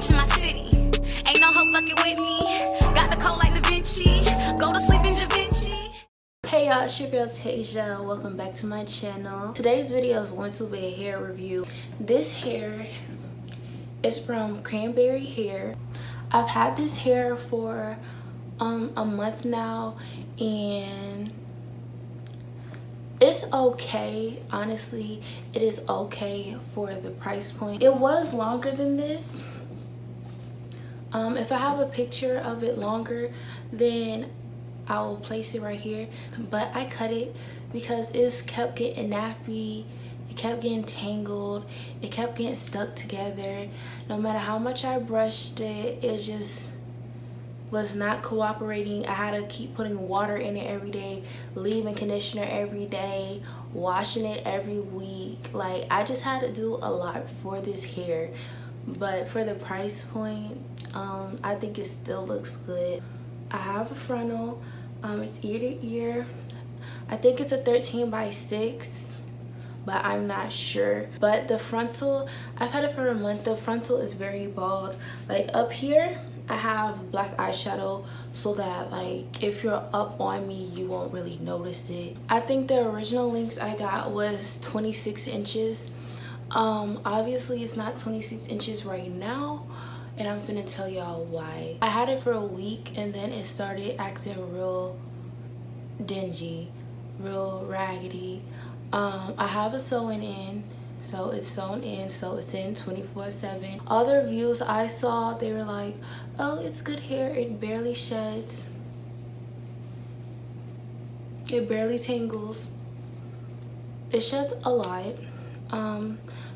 bitch in my city. Ain't no hoe fucking with me. Got the cold like Da Vinci. Go to sleep in Da Vinci. Hey y'all, it's your girl Tassja. Welcome back to my channel. Today's video is going to be a hair review. This hair is from Cranberry Hair. I've had this hair for a month now and it's okay. Honestly, it is okay for the price point. It was longer than this. If I have a picture of it longer, then I will place it right here, but I cut it because it kept getting nappy, it kept getting tangled, it kept getting stuck together. No matter how much I brushed it, it just was not cooperating. I had to keep putting water in it every day, leave-in conditioner every day, washing it every week. Like, I just had to do a lot for this hair, but for the price point, I think it still looks good. I have a frontal. It's ear to ear. I think it's a 13 by 6, but I'm not sure. But the frontal, I've had it for a month. The frontal is very bald. Like up here, I have black eyeshadow so that like if you're up on me, you won't really notice it. I think the original length I got was 26 inches. Obviously it's not 26 inches right now, and I'm gonna tell y'all why. I had it for a week and then it started acting real dingy, real raggedy. I have a sewing in, so it's sewn in, so it's in 24/7. All the reviews I saw, they were like, oh, it's good hair, it barely sheds, it barely tangles, it sheds a lot.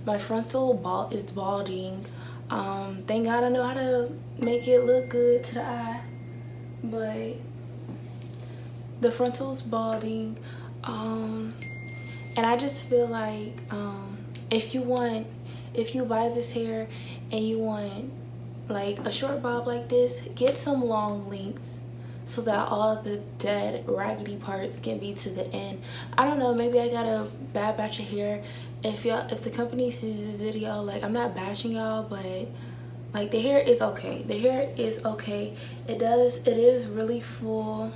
My frontal is balding. Thank God I know how to make it look good to the eye, but the frontal's balding. And I just feel like if you buy this hair and you want like a short bob like this, get some long lengths so that all the dead raggedy parts can be to the end. I don't know, maybe I got a bad batch of hair. If the company sees this video, like, I'm not bashing y'all, but like the hair is okay. The hair is okay. It is really full.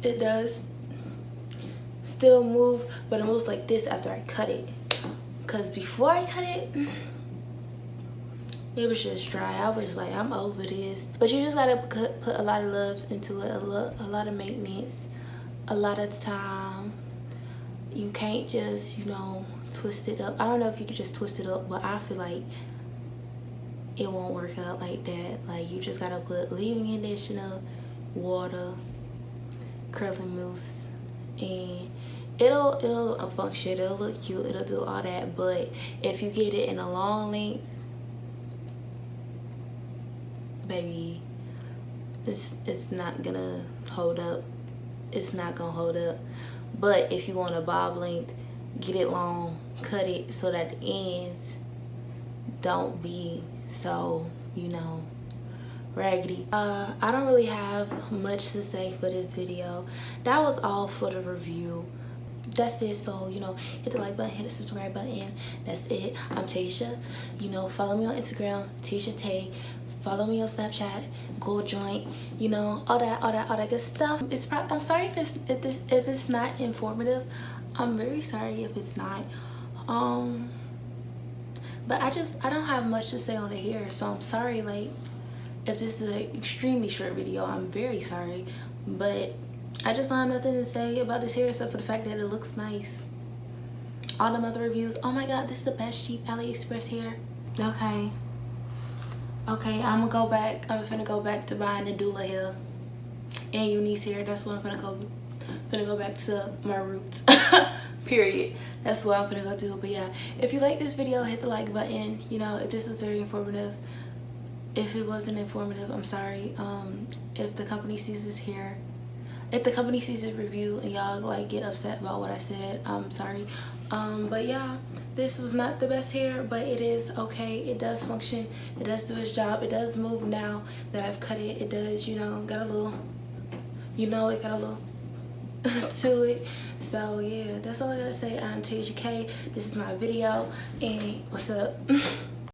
It does still move, but it moves like this after I cut it, because before I cut it, it was just dry. I was like, I'm over this. But you just gotta put a lot of love into it, a lot of maintenance, a lot of time. You can't just, you know, twist it up. I don't know if you could just twist it up, but I feel like it won't work out like that. Like, you just gotta put leave-in conditioner, water, curling mousse, and it'll function. It'll look cute, it'll do all that. But if you get it in a long length, baby, it's not gonna hold up. It's not gonna hold up. But if you want a bob length, get it long, cut it so that the ends don't be so, you know, raggedy. I don't really have much to say for this video. That was all for the review. That's it. So, you know, hit the like button, hit the subscribe button. That's it. I'm Tassja. You know, follow me on Instagram, Tassja Tay. Follow me on Snapchat, Gold Joint, you know, all that good stuff. I'm sorry if it's not informative. I'm very sorry if it's not. But I don't have much to say on the hair, so I'm sorry. Like, if this is an extremely short video, I'm very sorry. But I just don't have nothing to say about this hair except for the fact that it looks nice. All them other reviews, oh my god, this is the best cheap Aliexpress hair. Okay, I'm finna go back to buying the doula hair and Eunice hair. That's what I'm finna go back to my roots. Period. That's what I'm finna go do. But yeah, if you like this video, hit the like button. You know, if this was very informative. If it wasn't informative, I'm sorry. If the company sees this hair, if the company sees this review and y'all like get upset about what I said, I'm sorry. But yeah, this was not the best hair, but it is okay. It does function, it does do its job, it does move now that I've cut it. It does, you know, got a little, you know, it got a little to it. So yeah, that's all I gotta say. I'm Tassja K. This is my video, and what's up?